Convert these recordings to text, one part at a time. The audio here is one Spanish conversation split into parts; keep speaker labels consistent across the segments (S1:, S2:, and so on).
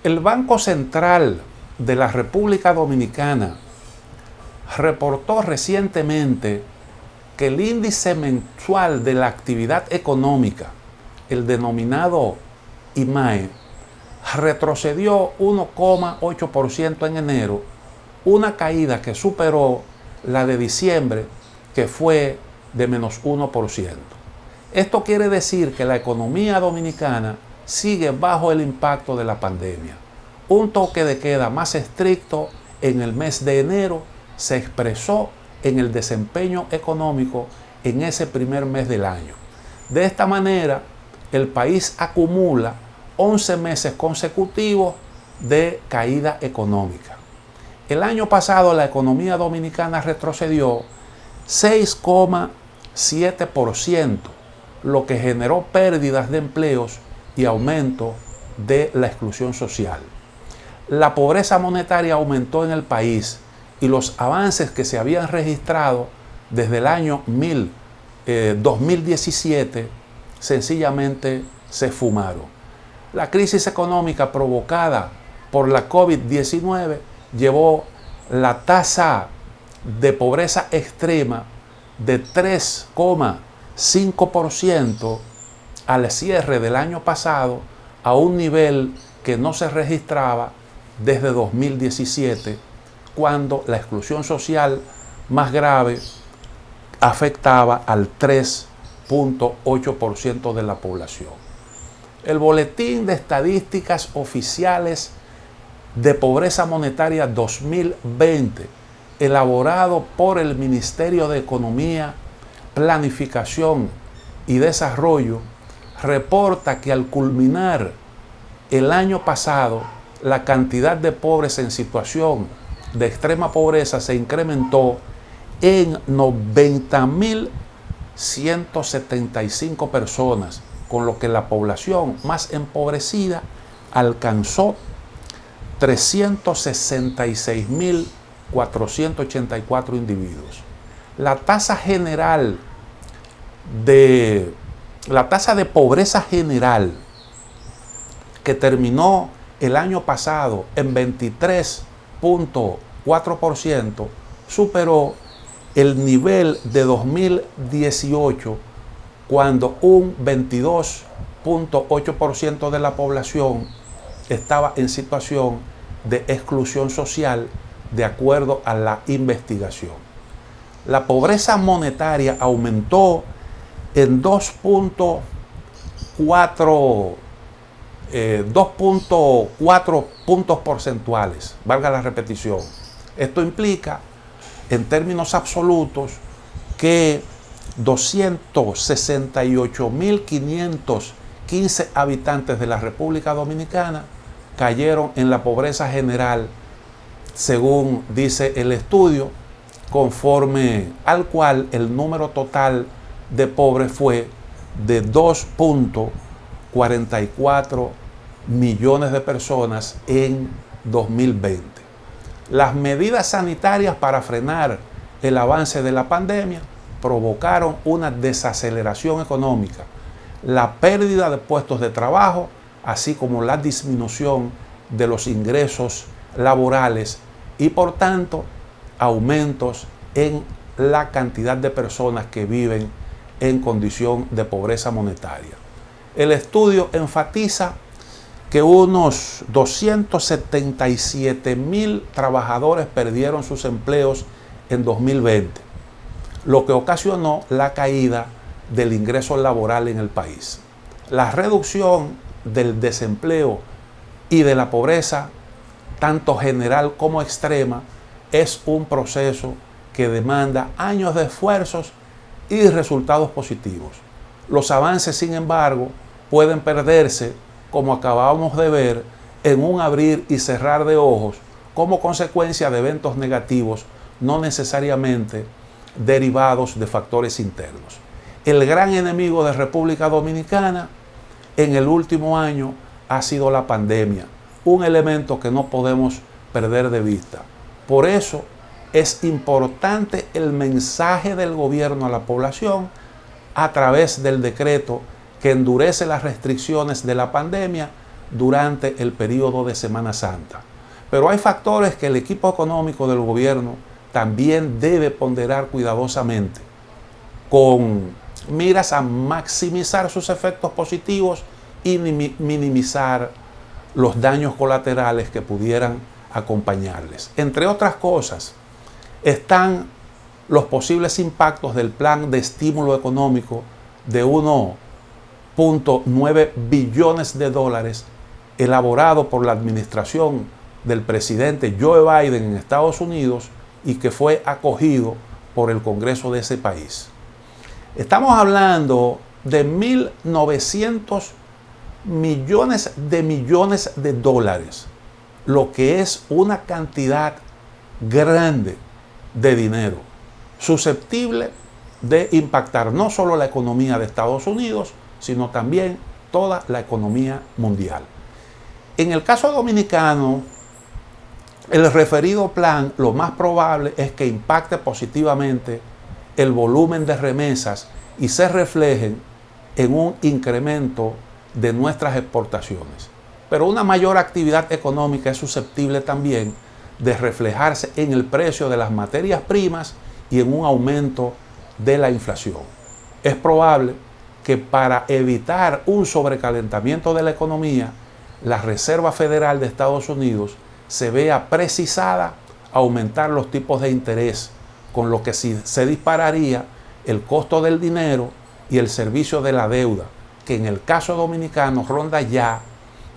S1: El Banco Central de la República Dominicana reportó recientemente que el índice mensual de la actividad económica, el denominado IMAE, retrocedió 1,8% en enero, una caída que superó la de diciembre, que fue de menos 1%. Esto quiere decir que la economía dominicana sigue bajo el impacto de la pandemia. Un toque de queda más estricto en el mes de enero se expresó en el desempeño económico en ese primer mes del año. De esta manera, el país acumula 11 meses consecutivos de caída económica. El año pasado la economía dominicana retrocedió 6,7%, lo que generó pérdidas de empleos y aumento de la exclusión social. La pobreza monetaria aumentó en el país y los avances que se habían registrado desde el año 2017 sencillamente se esfumaron. La crisis económica provocada por la COVID-19 llevó la tasa de pobreza extrema de 3,5% al cierre del año pasado a un nivel que no se registraba desde 2017, cuando la exclusión social más grave afectaba al 3,8% de la población. El Boletín de Estadísticas Oficiales de Pobreza Monetaria 2020, elaborado por el Ministerio de Economía, Planificación y Desarrollo, reporta que al culminar el año pasado, la cantidad de pobres en situación de extrema pobreza se incrementó en 90.175 personas, con lo que la población más empobrecida alcanzó 366.484 individuos. La tasa de pobreza general, que terminó el año pasado en 23,4%, superó el nivel de 2018, cuando un 22,8% de la población estaba en situación de exclusión social, de acuerdo a la investigación. La pobreza monetaria aumentó en 2,4 puntos porcentuales, valga la repetición. Esto implica, en términos absolutos, que 268.515 habitantes de la República Dominicana cayeron en la pobreza general, según dice el estudio, conforme al cual el número total de pobres fue de 2,44 millones de personas en 2020. Las medidas sanitarias para frenar el avance de la pandemia provocaron una desaceleración económica, la pérdida de puestos de trabajo, así como la disminución de los ingresos laborales y, por tanto, aumentos en la cantidad de personas que viven en condición de pobreza monetaria. El estudio enfatiza que unos 277.000 trabajadores perdieron sus empleos en 2020, lo que ocasionó la caída del ingreso laboral en el país. La reducción del desempleo y de la pobreza, tanto general como extrema, es un proceso que demanda años de esfuerzos y resultados positivos. Los avances, sin embargo, pueden perderse, como acabamos de ver, en un abrir y cerrar de ojos, como consecuencia de eventos negativos, no necesariamente derivados de factores internos. El gran enemigo de República Dominicana en el último año ha sido la pandemia, un elemento que no podemos perder de vista. Por eso es importante el mensaje del gobierno a la población a través del decreto que endurece las restricciones de la pandemia durante el periodo de Semana Santa. Pero hay factores que el equipo económico del gobierno también debe ponderar cuidadosamente con miras a maximizar sus efectos positivos y minimizar los daños colaterales que pudieran acompañarles. Entre otras cosas, están los posibles impactos del plan de estímulo económico de 1.9 billones de dólares elaborado por la administración del presidente Joe Biden en Estados Unidos y que fue acogido por el Congreso de ese país. Estamos hablando de 1.900 millones de dólares, lo que es una cantidad grande de dinero, susceptible de impactar no solo la economía de Estados Unidos, sino también toda la economía mundial. En el caso dominicano, el referido plan, lo más probable es que impacte positivamente el volumen de remesas y se reflejen en un incremento de nuestras exportaciones. Pero una mayor actividad económica es susceptible también de reflejarse en el precio de las materias primas y en un aumento de la inflación. Es probable que para evitar un sobrecalentamiento de la economía, la Reserva Federal de Estados Unidos se vea precisada a aumentar los tipos de interés, con lo que se dispararía el costo del dinero y el servicio de la deuda, que en el caso dominicano ronda ya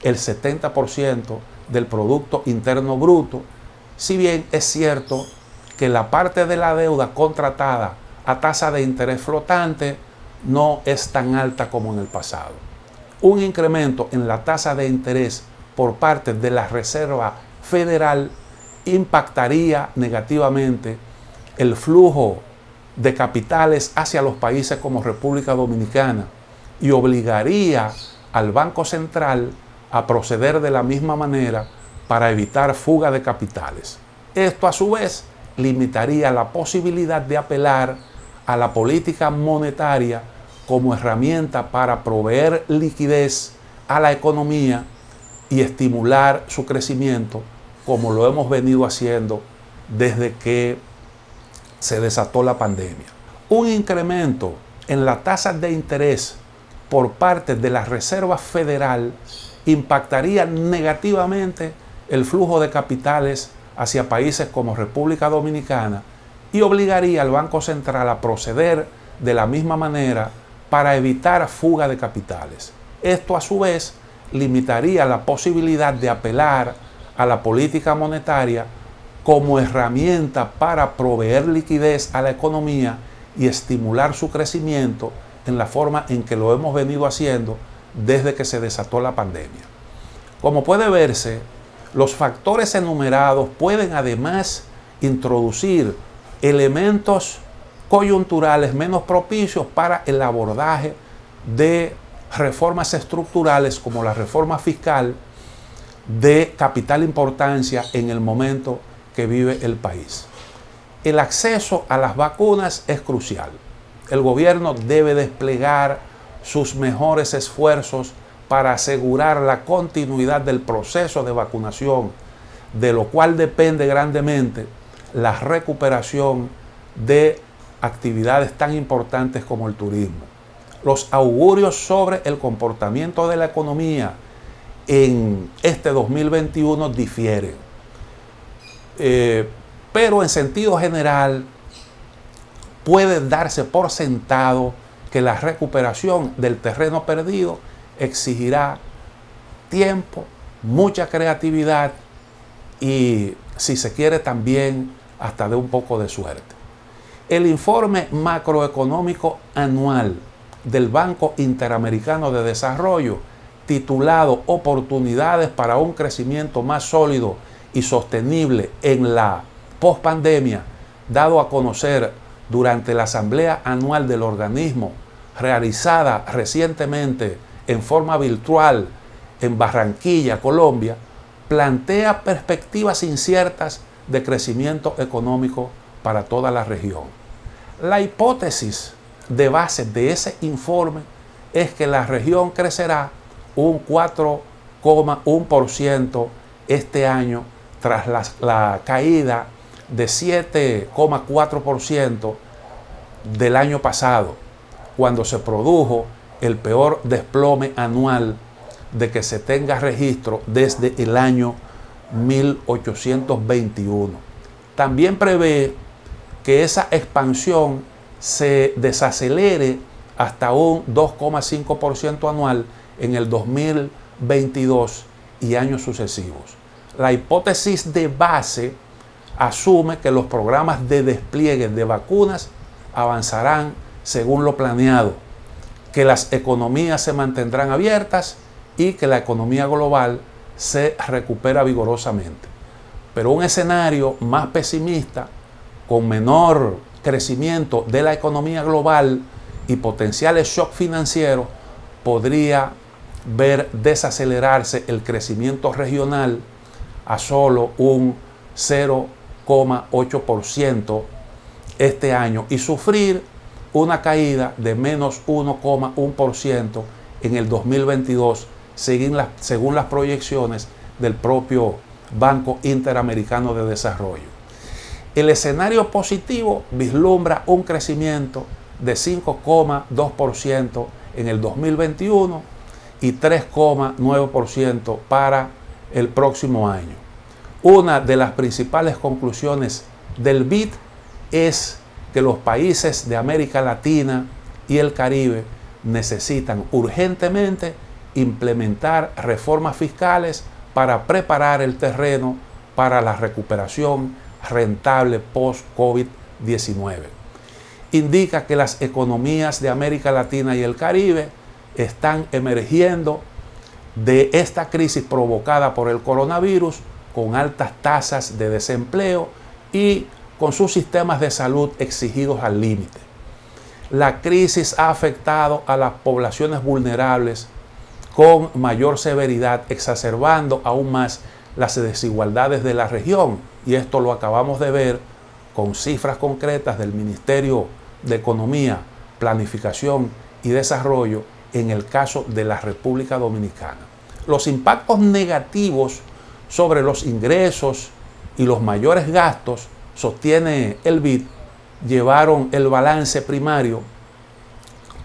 S1: el 70% del Producto Interno Bruto, si bien es cierto que la parte de la deuda contratada a tasa de interés flotante no es tan alta como en el pasado. Un incremento en la tasa de interés por parte de la Reserva Federal impactaría negativamente el flujo de capitales hacia los países como República Dominicana y obligaría al Banco Central a proceder de la misma manera para evitar fuga de capitales. Esto a su vez limitaría la posibilidad de apelar a la política monetaria como herramienta para proveer liquidez a la economía y estimular su crecimiento, como lo hemos venido haciendo desde que se desató la pandemia. Un incremento en la tasa de interés por parte de la Reserva Federal impactaría negativamente el flujo de capitales hacia países como República Dominicana y obligaría al Banco Central a proceder de la misma manera para evitar fuga de capitales. Esto a su vez limitaría la posibilidad de apelar a la política monetaria como herramienta para proveer liquidez a la economía y estimular su crecimiento en la forma en que lo hemos venido haciendo desde que se desató la pandemia. Como puede verse, los factores enumerados pueden además introducir elementos coyunturales menos propicios para el abordaje de reformas estructurales como la reforma fiscal de capital importancia en el momento que vive el país. El acceso a las vacunas es crucial. El gobierno debe desplegar sus mejores esfuerzos para asegurar la continuidad del proceso de vacunación, de lo cual depende grandemente la recuperación de actividades tan importantes como el turismo. Los augurios sobre el comportamiento de la economía en este 2021 difieren. Pero en sentido general puede darse por sentado que la recuperación del terreno perdido exigirá tiempo, mucha creatividad y, si se quiere, también hasta de un poco de suerte. El informe macroeconómico anual del Banco Interamericano de Desarrollo, titulado Oportunidades para un crecimiento más sólido y sostenible en la pospandemia, dado a conocer durante la Asamblea Anual del organismo, realizada recientemente en forma virtual en Barranquilla, Colombia, plantea perspectivas inciertas de crecimiento económico para toda la región. La hipótesis de base de ese informe es que la región crecerá un 4,5% 6,1% este año, tras la caída de 7,4% del año pasado, cuando se produjo el peor desplome anual de que se tenga registro desde el año 1821. También prevé que esa expansión se desacelere hasta un 2,5% anual en el 2022 y años sucesivos. La hipótesis de base asume que los programas de despliegue de vacunas avanzarán según lo planeado, que las economías se mantendrán abiertas y que la economía global se recupera vigorosamente. Pero un escenario más pesimista, con menor crecimiento de la economía global y potenciales shocks financieros, podría ver desacelerarse el crecimiento regional a solo un 0,8% este año y sufrir una caída de menos 1,1% en el 2022, según las proyecciones del propio Banco Interamericano de Desarrollo. El escenario positivo vislumbra un crecimiento de 5,2% en el 2021 y 3,9% para el próximo año. Una de las principales conclusiones del BID es que los países de América Latina y el Caribe necesitan urgentemente implementar reformas fiscales para preparar el terreno para la recuperación rentable post-COVID-19. Indica que las economías de América Latina y el Caribe están emergiendo de esta crisis provocada por el coronavirus con altas tasas de desempleo y con sus sistemas de salud exigidos al límite. La crisis ha afectado a las poblaciones vulnerables con mayor severidad, exacerbando aún más las desigualdades de la región. Y esto lo acabamos de ver con cifras concretas del Ministerio de Economía, Planificación y Desarrollo en el caso de la República Dominicana. Los impactos negativos sobre los ingresos y los mayores gastos, sostiene el BID, llevaron el balance primario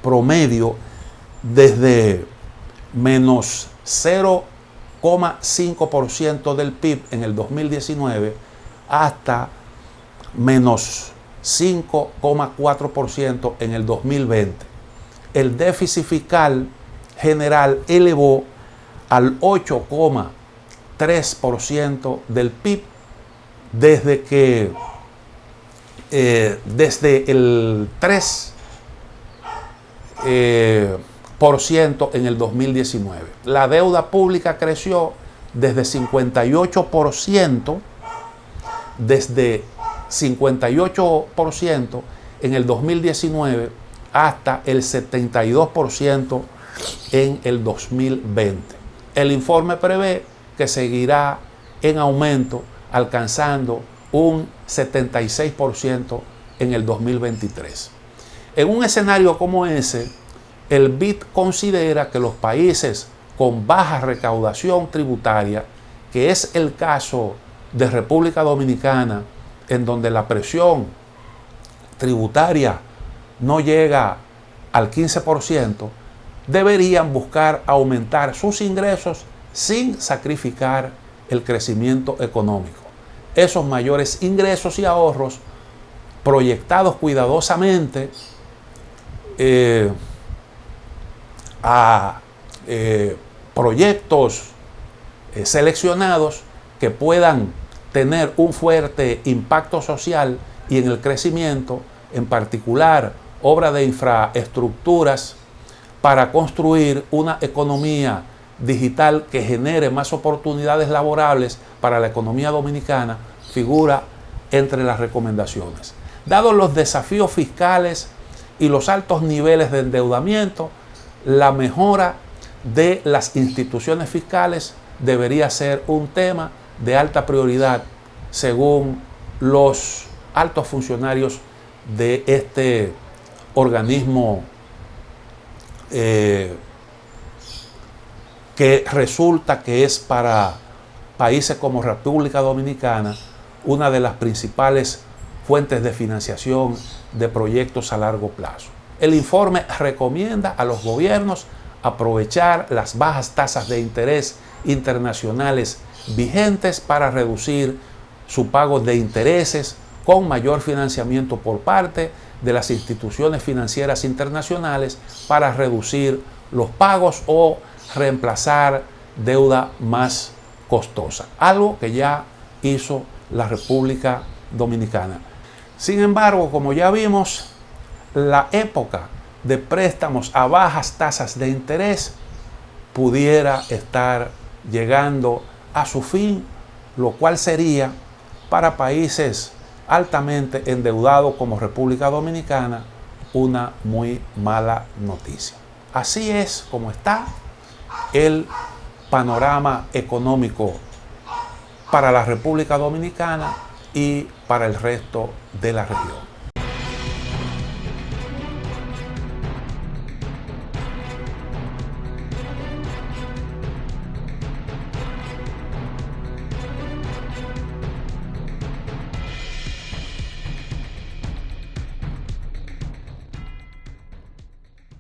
S1: promedio desde menos 0,5% del PIB en el 2019 hasta menos 5,4% en el 2020. El déficit fiscal general elevó al 8,3% del PIB desde el 3% en el 2019. La deuda pública creció desde 58% en el 2019 hasta el 72% en el 2020. El informe prevé que seguirá en aumento, alcanzando un 76% en el 2023. En un escenario como ese, el BID considera que los países con baja recaudación tributaria, que es el caso de República Dominicana, en donde la presión tributaria no llega al 15%, deberían buscar aumentar sus ingresos sin sacrificar el crecimiento económico. Esos mayores ingresos y ahorros, proyectados cuidadosamente a proyectos seleccionados que puedan tener un fuerte impacto social y en el crecimiento, en particular obra de infraestructuras para construir una economía digital que genere más oportunidades laborables para la economía dominicana, figura entre las recomendaciones. Dados los desafíos fiscales y los altos niveles de endeudamiento, la mejora de las instituciones fiscales debería ser un tema de alta prioridad según los altos funcionarios de este organismo que que resulta que es para países como República Dominicana una de las principales fuentes de financiación de proyectos a largo plazo. El informe recomienda a los gobiernos aprovechar las bajas tasas de interés internacionales vigentes para reducir su pago de intereses con mayor financiamiento por parte de las instituciones financieras internacionales para reducir los pagos o reemplazar deuda más costosa, algo que ya hizo la República Dominicana. Sin embargo, como ya vimos, la época de préstamos a bajas tasas de interés pudiera estar llegando a su fin, lo cual sería para países altamente endeudados como República Dominicana una muy mala noticia. Así es como está el panorama económico para la República Dominicana y para el resto de la región.